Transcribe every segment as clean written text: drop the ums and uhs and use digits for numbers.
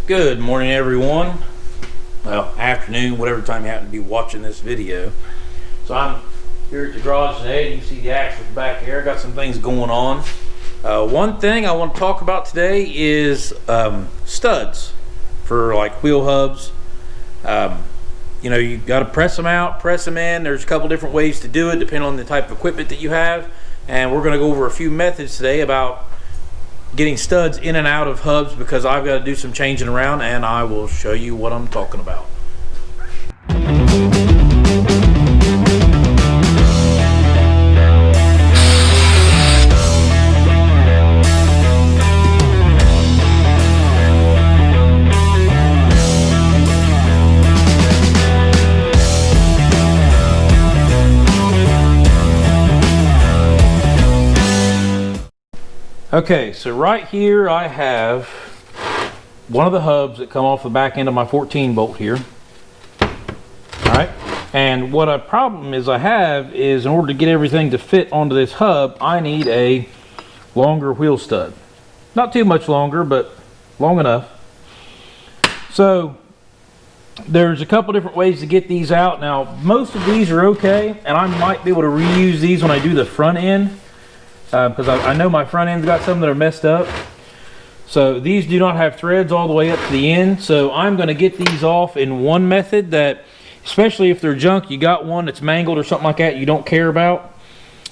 Good morning, everyone. Well, afternoon, whatever time you happen to be watching this video. So I'm here at the garage today, and you can see the axles back here. I got some things going on. One thing I want to talk about today is studs for like wheel hubs. You know, you got to press them out, press them in. There's a couple different ways to do it depending on the type of equipment that you have. And we're going to go over a few methods today about getting studs in and out of hubs, because I've got to do some changing around, and I will show you what I'm talking about. Okay, so right here I have one of the hubs that come off the back end of my 14 bolt here. Alright, and what a problem is I have is, in order to get everything to fit onto this hub, I need a longer wheel stud. Not too much longer, but long enough. So there's a couple different ways to get these out. Now most of these are okay, and I might be able to reuse these when I do the front end. Because I know my front end's got some that are messed up. So these do not have threads all the way up to the end. So I'm going to get these off in one method that, especially if they're junk, you got one that's mangled or something like that you don't care about.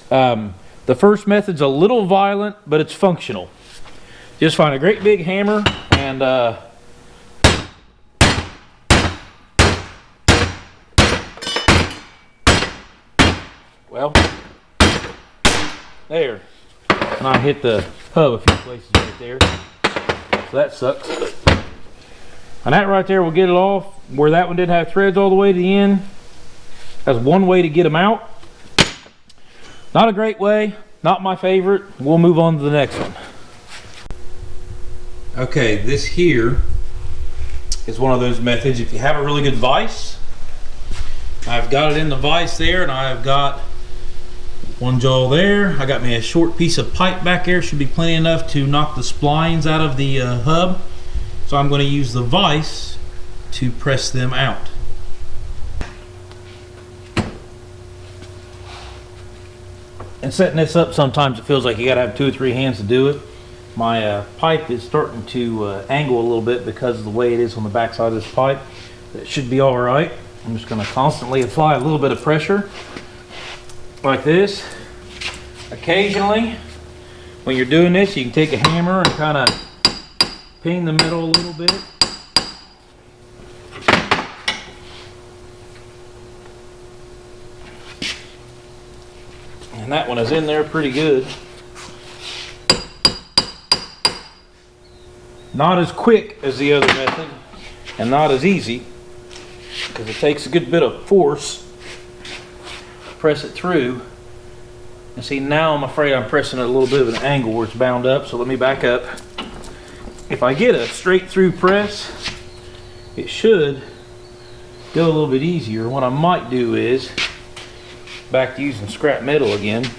The first method's a little violent, but it's functional. Just find a great big hammer and well, there. And I hit the hub a few places right there. So that sucks. And that right there will get it off. Where that one didn't have threads all the way to the end. That's one way to get them out. Not a great way. Not my favorite. We'll move on to the next one. Okay, this here is one of those methods. If you have a really good vise, I've got it in the vise there, and I've got one jaw there. I got me a short piece of pipe back there. Should be plenty enough to knock the splines out of the hub. So I'm going to use the vise to press them out. And setting this up, sometimes it feels like you got to have 2 or 3 hands to do it. My pipe is starting to angle a little bit because of the way it is on the back side of this pipe. It should be all right. I'm just going to constantly apply a little bit of pressure like this. Occasionally, when you're doing this, you can take a hammer and kind of ping the metal a little bit. And that one is in there pretty good. Not as quick as the other method, and not as easy, because it takes a good bit of force. Press it through, and see, now I'm afraid I'm pressing at a little bit of an angle where it's bound up. So let me back up. If I get a straight through press, it should go a little bit easier. What I might do is, back to using scrap metal again,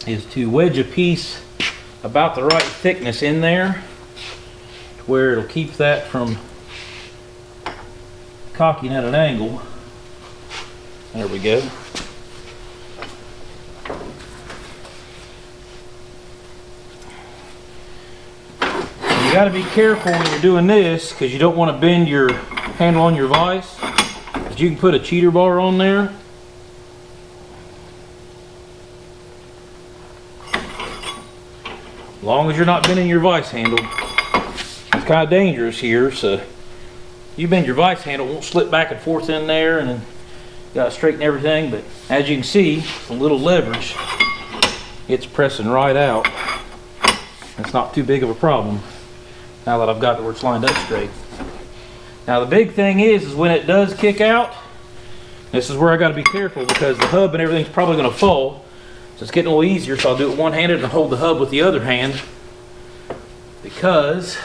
is to wedge a piece about the right thickness in there to where it'll keep that from cocking at an angle. There we go. You got to be careful when you're doing this, because you don't want to bend your handle on your vise. But you can put a cheater bar on there. As long as you're not bending your vise handle. It's kind of dangerous here, so you bend your vise handle, it won't slip back and forth in there, and then you got to straighten everything. But as you can see, with a little leverage, it's pressing right out. It's not too big of a problem now that I've got it where it's lined up straight. Now the big thing is when it does kick out, this is where I got to be careful, because the hub and everything's probably going to fall. So it's getting a little easier, so I'll do it one-handed and hold the hub with the other hand, because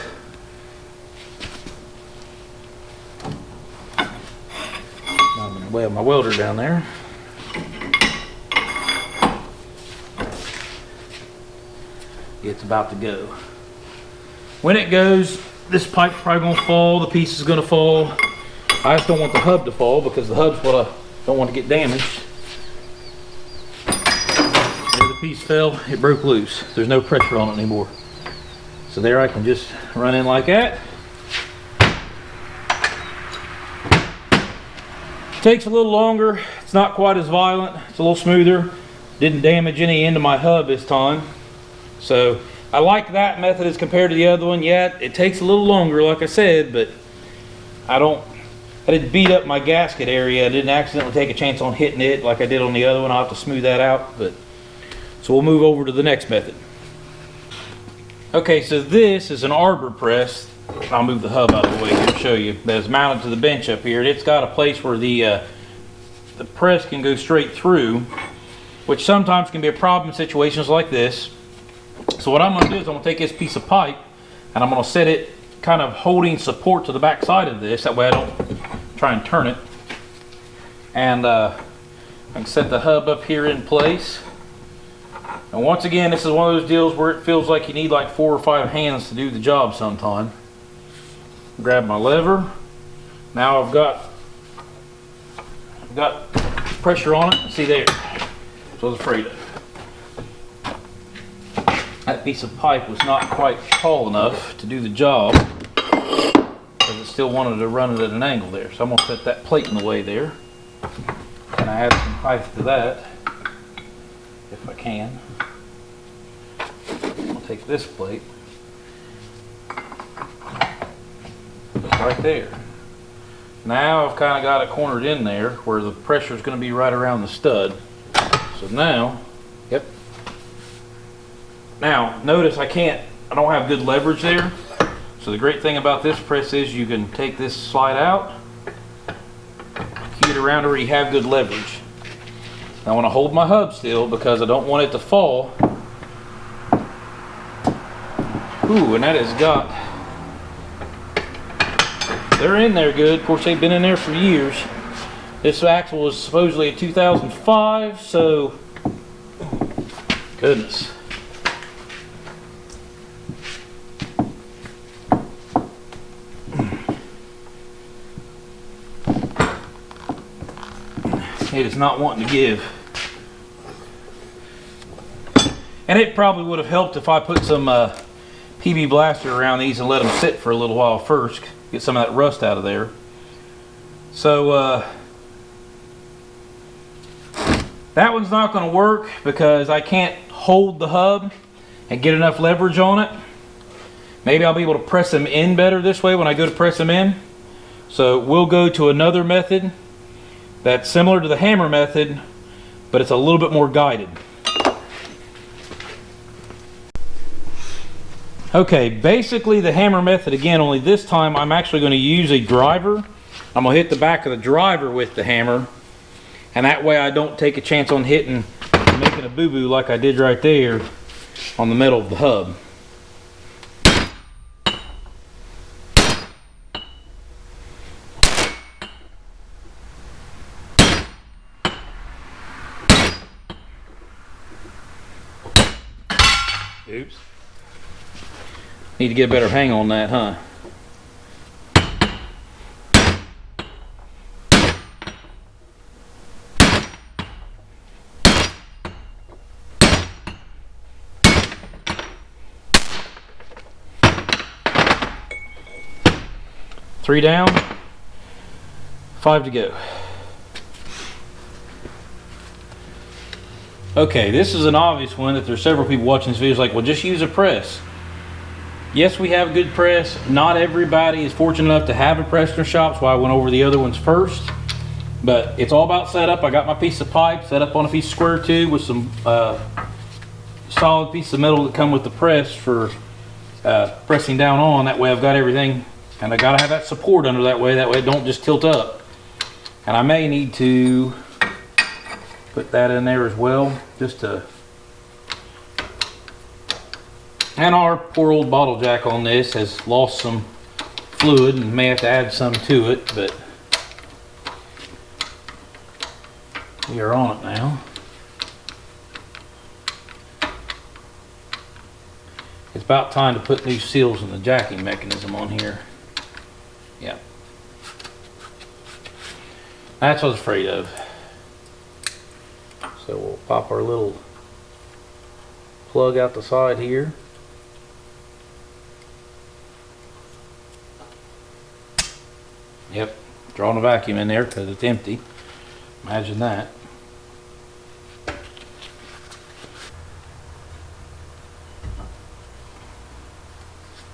I'm in the way of my welder down there. It's about to go. When it goes, this pipe's probably gonna fall, the piece is gonna fall. I just don't want the hub to fall because the hub's what I don't want to get damaged. There, the piece fell, it broke loose. There's no pressure on it anymore. So there I can just run in like that. Takes a little longer, it's not quite as violent, it's a little smoother. Didn't damage any end of my hub this time. So I like that method as compared to the other one. Yeah, it takes a little longer, like I said, but I didn't beat up my gasket area. I didn't accidentally take a chance on hitting it like I did on the other one. I'll have to smooth that out. So we'll move over to the next method. Okay, so this is an Arbor Press. I'll move the hub out of the way here to show you. That is mounted to the bench up here. It's got a place where the press can go straight through, which sometimes can be a problem in situations like this. So what I'm going to do is I'm going to take this piece of pipe and I'm going to set it kind of holding support to the back side of this. That way I don't try and turn it. And I can set the hub up here in place. And once again, this is one of those deals where it feels like you need like 4 or 5 hands to do the job sometime. Grab my lever. Now I've got pressure on it. See there. That's what I was afraid of. That piece of pipe was not quite tall enough to do the job because it still wanted to run it at an angle there. So I'm going to set that plate in the way there. And I add some pipe to that if I can. I'll take this plate right there. Now I've kind of got it cornered in there where the pressure is going to be right around the stud. So now, yep. Now notice I don't have good leverage there. So the great thing about this press is you can take this slide out, keep it around to where you have good leverage. I want to hold my hub still because I don't want it to fall. Ooh, and that has got, they're in there good. Of course, they've been in there for years. This axle was supposedly a 2005, so goodness. It is not wanting to give. And it probably would have helped if I put some PB Blaster around these and let them sit for a little while first. Get some of that rust out of there. So that one's not going to work because I can't hold the hub and get enough leverage on it. Maybe I'll be able to press them in better this way when I go to press them in. So we'll go to another method that's similar to the hammer method, but it's a little bit more guided. Okay, basically the hammer method again, only this time I'm actually going to use a driver. I'm going to hit the back of the driver with the hammer, and that way I don't take a chance on hitting and making a boo-boo like I did right there on the metal of the hub. Oops. Need to get a better hang on that, huh? Three down, 5 to go. Okay, this is an obvious one that there's several people watching this video like, well, just use a press. Yes, we have a good press. Not everybody is fortunate enough to have a press in their shop, so I went over the other ones first. But it's all about setup. I got my piece of pipe set up on a piece of square tube with some solid piece of metal that come with the press for pressing down on. That way I've got everything, and I gotta have that support under that way it don't just tilt up. And I may need to put that in there as well, just to. And our poor old bottle jack on this has lost some fluid and may have to add some to it, but we are on it now. it's about time to put new seals in the jacking mechanism on here. Yeah. That's what I was afraid of. So we'll pop our little plug out the side here. Yep, drawing a vacuum in there because it's empty. Imagine that.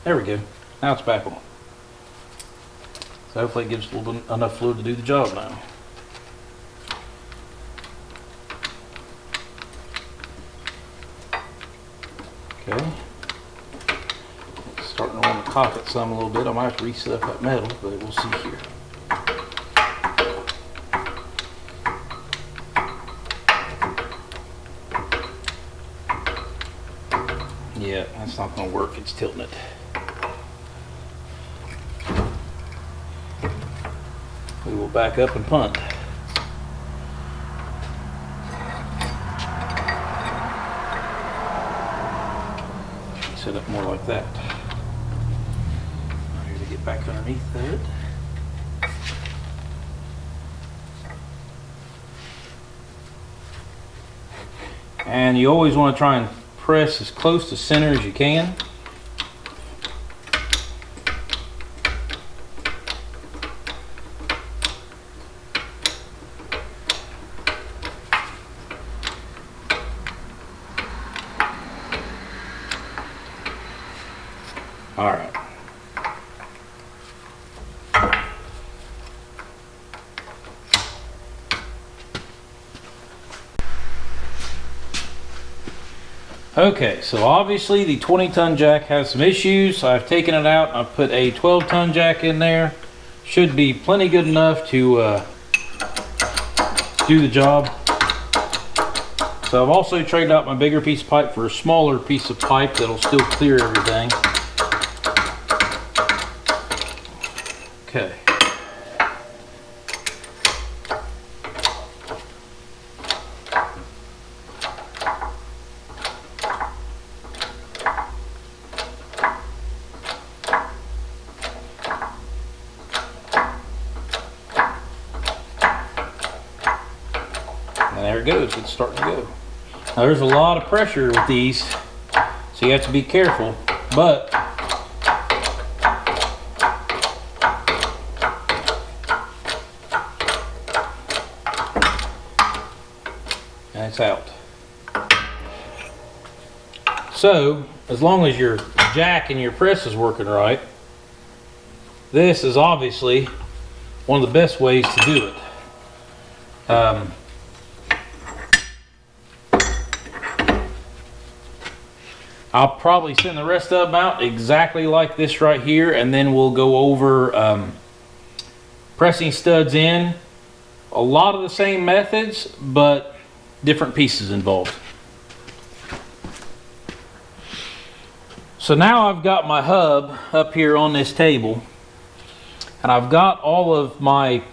There we go. Now it's back on. So hopefully it gives a little bit, enough fluid to do the job now. Okay. It's starting to want to cock it some a little bit. I might have to reset up that metal, but we'll see here. Yeah, that's not going to work. It's tilting it. We will back up and punt. Set up more like that. I'm here to get back underneath that. And you always want to try and press as close to center as you can. All right. Okay, so obviously the 20-ton jack has some issues. I've taken it out. I've put a 12-ton jack in there. Should be plenty good enough to do the job. So I've also traded out my bigger piece of pipe for a smaller piece of pipe that'll still clear everything. Okay. And there it goes, it's starting to go. Now there's a lot of pressure with these, so you have to be careful, but and it's out. So as long as your jack and your press is working right, this is obviously one of the best ways to do it. I'll probably send the rest of them out exactly like this right here, and then we'll go over pressing studs in. A lot of the same methods, but different pieces involved. So now I've got my hub up here on this table, and I've got all of my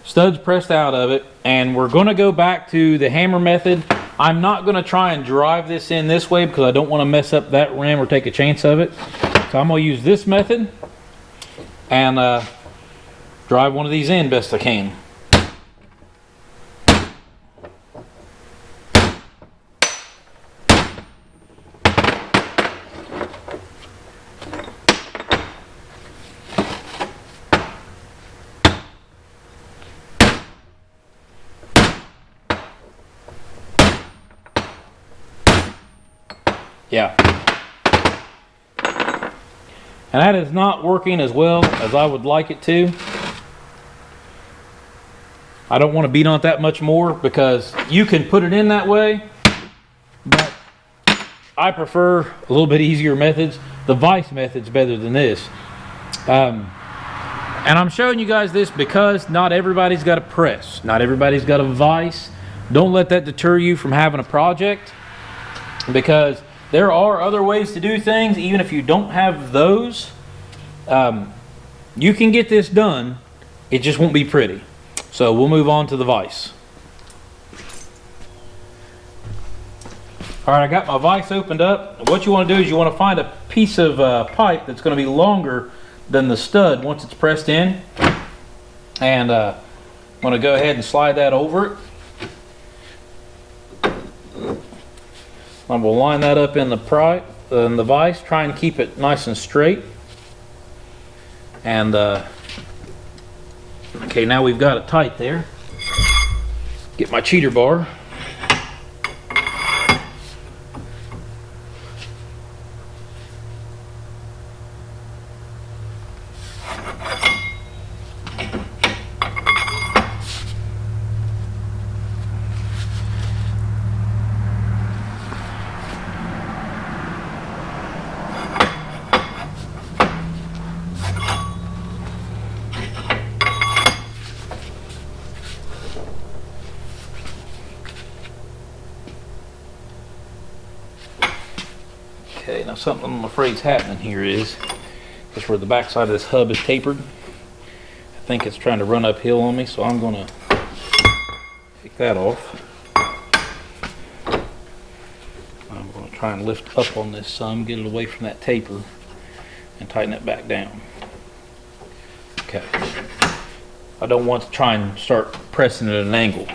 studs pressed out of it, and we're going to go back to the hammer method. I'm not going to try and drive this in this way because I don't want to mess up that rim or take a chance of it. So I'm going to use this method and drive one of these in best I can. Yeah. And that is not working as well as I would like it to. I don't want to beat on it that much more because you can put it in that way, but I prefer a little bit easier methods. The Vise method's better than this. And I'm showing you guys this because not everybody's got a press. Not everybody's got a Vise. Don't let that deter you from having a project, because there are other ways to do things. Even if you don't have those, you can get this done. It just won't be pretty. So we'll move on to the Vise. All right, I got my vise opened up. What you want to do is you want to find a piece of pipe that's going to be longer than the stud once it's pressed in. And I'm going to go ahead and slide that over it. I'm going to line that up in the vise, try and keep it nice and straight. And okay, now we've got it tight there. Get my cheater bar. Okay, now something I'm afraid is happening here is where the back side of this hub is tapered. I think it's trying to run uphill on me, so I'm going to take that off. I'm going to try and lift up on this some, get it away from that taper, and tighten it back down. Okay. I don't want to try and start pressing at an angle.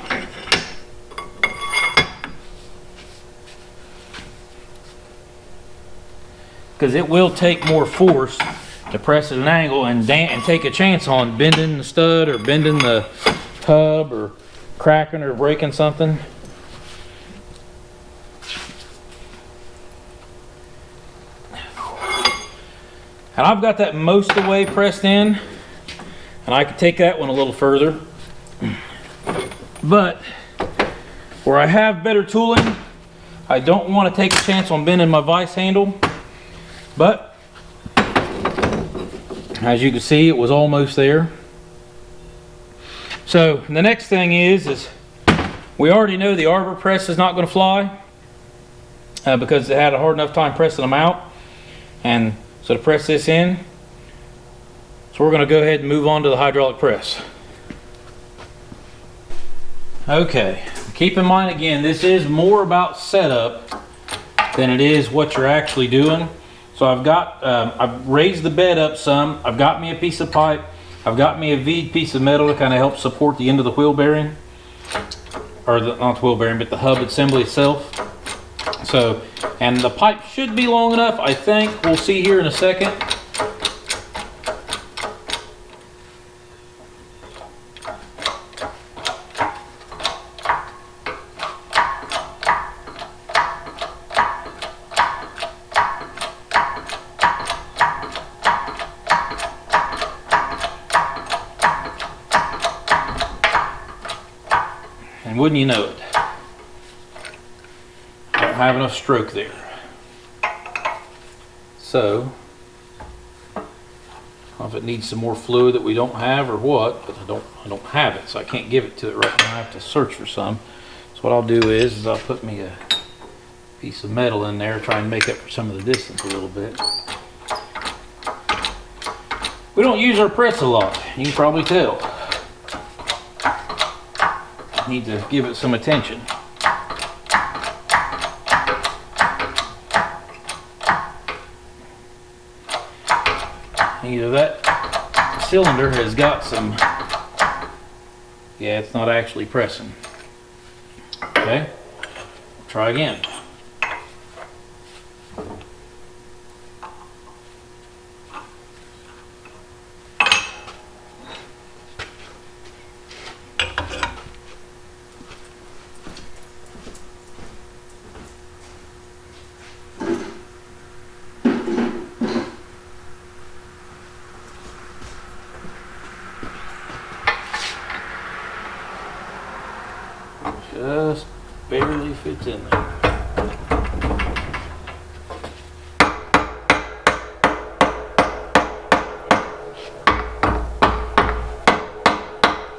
Because it will take more force to press at an angle and take a chance on bending the stud or bending the hub or cracking or breaking something. And I've got that most of the way pressed in, and I could take that one a little further. But where I have better tooling, I don't want to take a chance on bending my vise handle. But as you can see, it was almost there. So the next thing is we already know the Arbor Press is not going to fly because it had a hard enough time pressing them out. And so to press this in, so we're going to go ahead and move on to the hydraulic press. Okay, keep in mind again, this is more about setup than it is what you're actually doing. So I've raised the bed up some. I've got me a piece of pipe. I've got me a V piece of metal to kind of help support the end of the wheel bearing, or not the wheel bearing, but the hub assembly itself. So, and the pipe should be long enough, I think. We'll see here in a second. And wouldn't you know it, I don't have enough stroke there. So, I don't know if it needs some more fluid that we don't have or what, but I don't have it, so I can't give it to it right now. I have to search for some. So what I'll do is I'll put me a piece of metal in there, try and make up for some of the distance a little bit. We don't use our press a lot, you can probably tell. Need to give it some attention. Either that cylinder has got some, yeah, it's not actually pressing. Okay, try again. Just barely fits in there.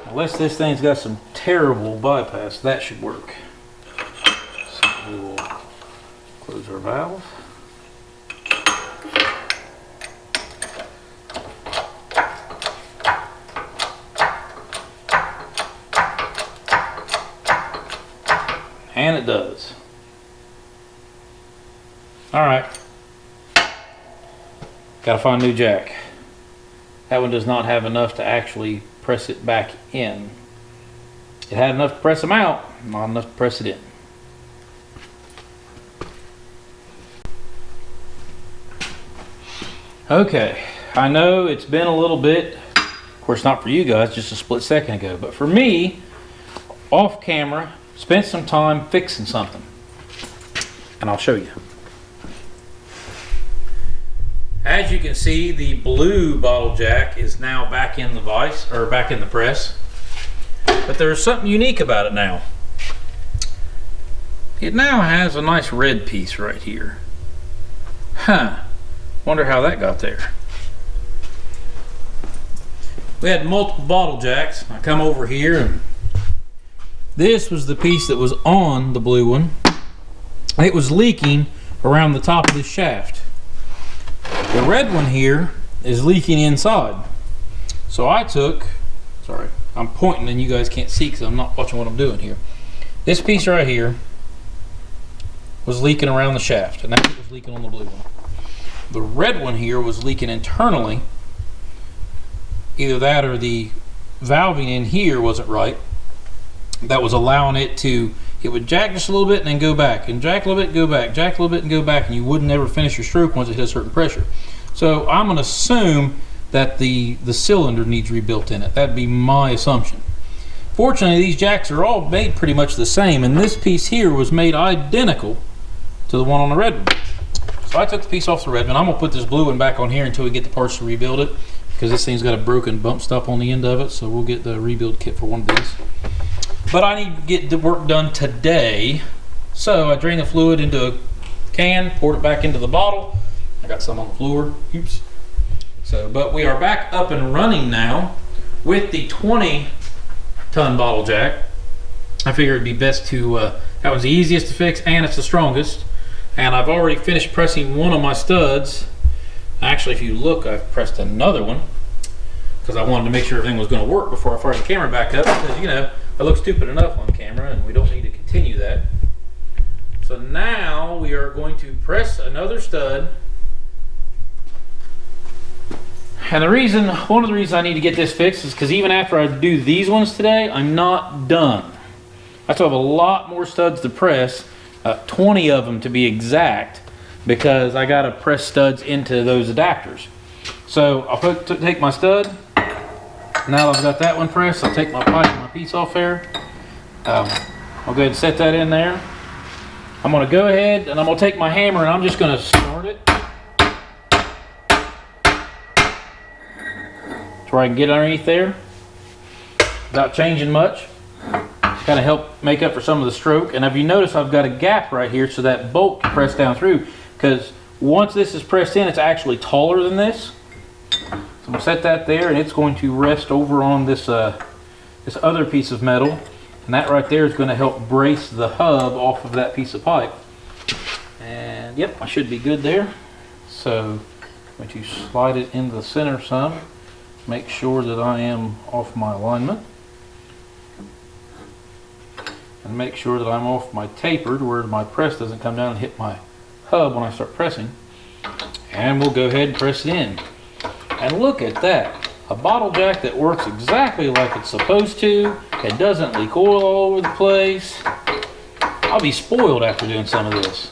Unless this thing's got some terrible bypass, that should work. So we will close our valve. And it does. All right. Gotta find a new jack. That one does not have enough to actually press it back in. It had enough to press them out, not enough to press it in. Okay, I know it's been a little bit, of course not for you guys, just a split second ago, but for me, off camera, spent some time fixing something. And I'll show you. As you can see, the blue bottle jack is now back in the vise, or back in the press. But there's something unique about it now. It now has a nice red piece right here. Huh. Wonder how that got there. We had multiple bottle jacks. I come over here and this was the piece that was on the blue one. It was leaking around the top of this shaft. The red one here is leaking inside. So I took, sorry, I'm pointing and you guys can't see because I'm not watching what I'm doing here. This piece right here was leaking around the shaft, and that's what was leaking on the blue one. The red one here was leaking internally. Either that or the valving in here wasn't right. That was allowing it to, it would jack just a little bit and then go back, and jack a little bit, go back, jack a little bit and go back, and you wouldn't ever finish your stroke once it hit a certain pressure. So I'm going to assume that the cylinder needs rebuilt in it. That'd be my assumption. Fortunately, these jacks are all made pretty much the same, and this piece here was made identical to the one on the red one. So I took the piece off the red one. I'm going to put this blue one back on here until we get the parts to rebuild it, because this thing's got a broken bump stop on the end of it, so we'll get the rebuild kit for one of these. But I need to get the work done today, so I drained the fluid into a can, poured it back into the bottle. I got some on the floor, oops. So, but we are back up and running now with the 20-ton bottle jack. I figured it'd be best to, that was the easiest to fix and it's the strongest. And I've already finished pressing one of my studs. Actually, if you look, I've pressed another one because I wanted to make sure everything was going to work before I fired the camera back up, because, you know, I look stupid enough on camera and we don't need to continue that. So now we are going to press another stud. And the reason, one of the reasons I need to get this fixed is because even after I do these ones today, I'm not done. I still have a lot more studs to press, 20 of them to be exact, because I got to press studs into those adapters. So I'll take my stud. Now that I've got that one pressed, I'll take my pipe and my piece off there. I'll go ahead and set that in there. I'm going to go ahead and I'm going to take my hammer and I'm just going to start it. So I can get underneath there without changing much. Kind of help make up for some of the stroke. And if you notice, I've got a gap right here so that bolt can press down through, because once this is pressed in, it's actually taller than this. So I'm going to set that there, and it's going to rest over on this this other piece of metal, and that right there is going to help brace the hub off of that piece of pipe. And yep, I should be good there. So I'm going to slide it into the center some, make sure that I am off my alignment, and make sure that I'm off my tapered where my press doesn't come down and hit my hub when I start pressing. And we'll go ahead and press it in. And look at that, a bottle jack that works exactly like it's supposed to. It doesn't leak oil all over the place. I'll be spoiled after doing some of this.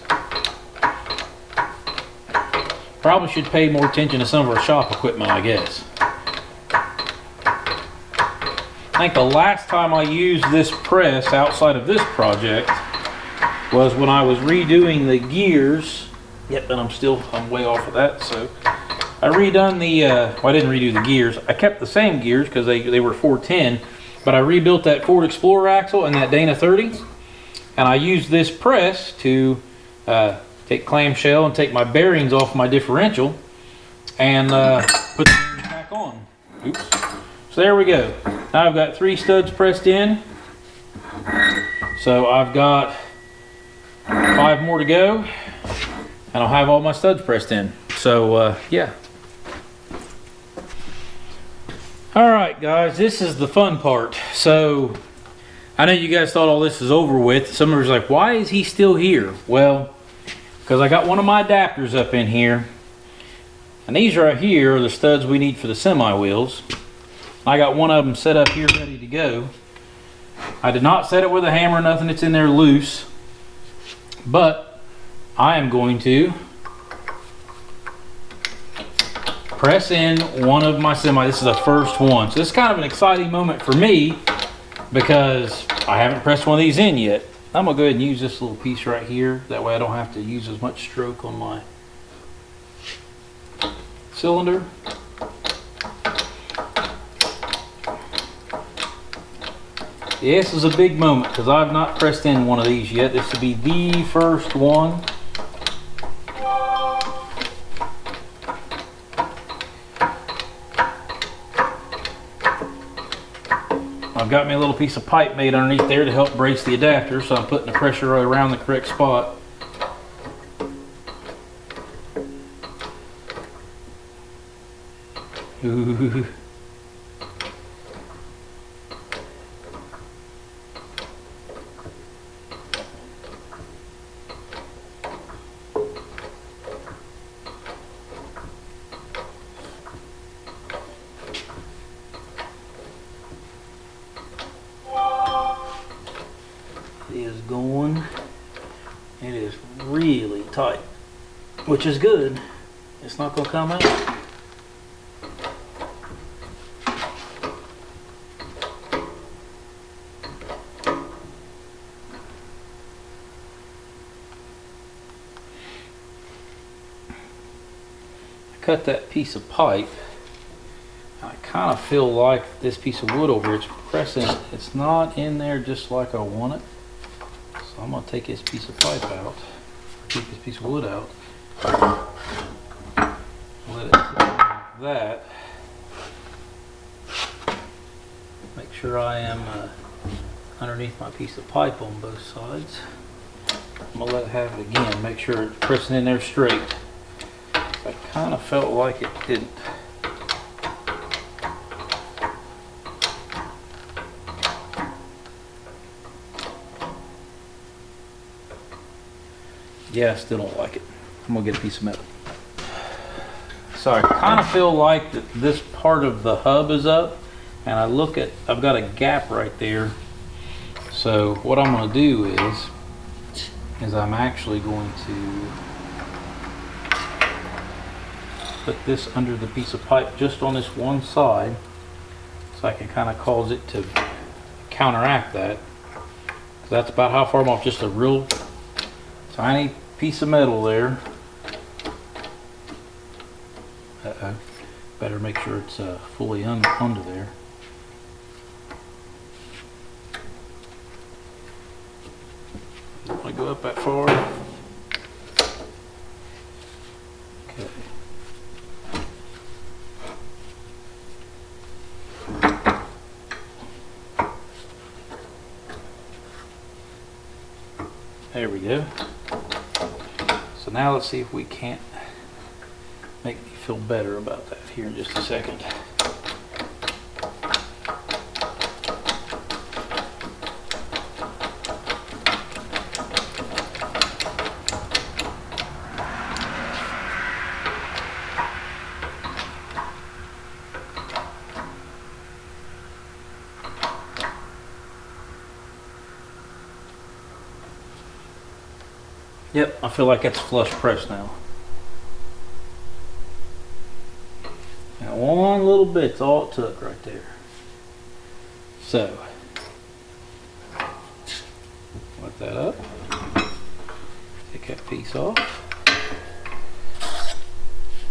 Probably should pay more attention to some of our shop equipment, I guess. I think the last time I used this press outside of this project was when I was redoing the gears. Yep, and I'm way off of that. So I redone the, well, I didn't redo the gears. I kept the same gears because they were 410, but I rebuilt that Ford Explorer axle and that Dana 30. And I used this press to take clamshell and take my bearings off my differential and put the bearings back on. Oops. So there we go. Now I've got 3 studs pressed in. So I've got 5 more to go, and I'll have all my studs pressed in. So yeah. Alright guys, this is the fun part. So I know you guys thought all this is over with. Some of you are like, why is he still here? Well, because I got one of my adapters up in here, and these right here are the studs we need for the semi wheels. I got one of them set up here ready to go. I did not set it with a hammer, nothing. It's in there loose, but I am going to press in one of my semi. This is the first one, so this is kind of an exciting moment for me because I haven't pressed one of these in yet. I'm gonna go ahead and use this little piece right here, that way I don't have to use as much stroke on my cylinder. Yeah, this is a big moment because I've not pressed in one of these yet. This will be the first one. I've got me a little piece of pipe made underneath there to help brace the adapter, so I'm putting the pressure right around the correct spot. Ooh. It is going. It is really tight, which is good. It's not going to come out. I cut that piece of pipe. I kind of feel like this piece of wood over here, it's pressing, it's not in there just like I want it. So I'm going to take this piece of pipe out, take this piece of wood out, let it sit like that. Make sure I am underneath my piece of pipe on both sides. I'm going to let it have it again, make sure it's pressing in there straight. I kind of felt like it didn't. Yeah, I still don't like it. I'm gonna get a piece of metal. So I kind of feel like that this part of the hub is up, and I look at, I've got a gap right there. So what I'm gonna do is I'm actually going to put this under the piece of pipe just on this one side, so I can kind of cause it to counteract that. So that's about how far I'm off, just a real tiny piece of metal there. Uh-oh. Better make sure it's fully under there. Don't want to go up that far. Okay. There we go. So now let's see if we can't make me feel better about that here in just a second. Yep, I feel like that's flush press now. Now one little bit's all it took right there. So, let that up. Take that piece off.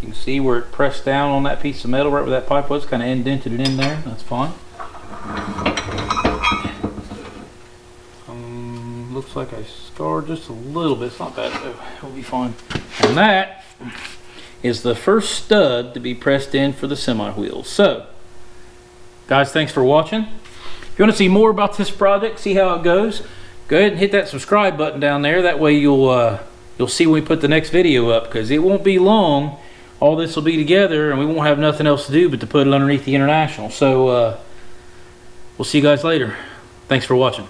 You can see where it pressed down on that piece of metal right where that pipe was, kind of indented it in there. That's fine. Looks like I scarred just a little bit. It's not bad though. It'll be fine. And that is the first stud to be pressed in for the semi wheels. So, guys, thanks for watching. If you want to see more about this project, see how it goes, go ahead and hit that subscribe button down there. That way you'll see when we put the next video up, because it won't be long. All this will be together, and we won't have nothing else to do but to put it underneath the International. So, we'll see you guys later. Thanks for watching.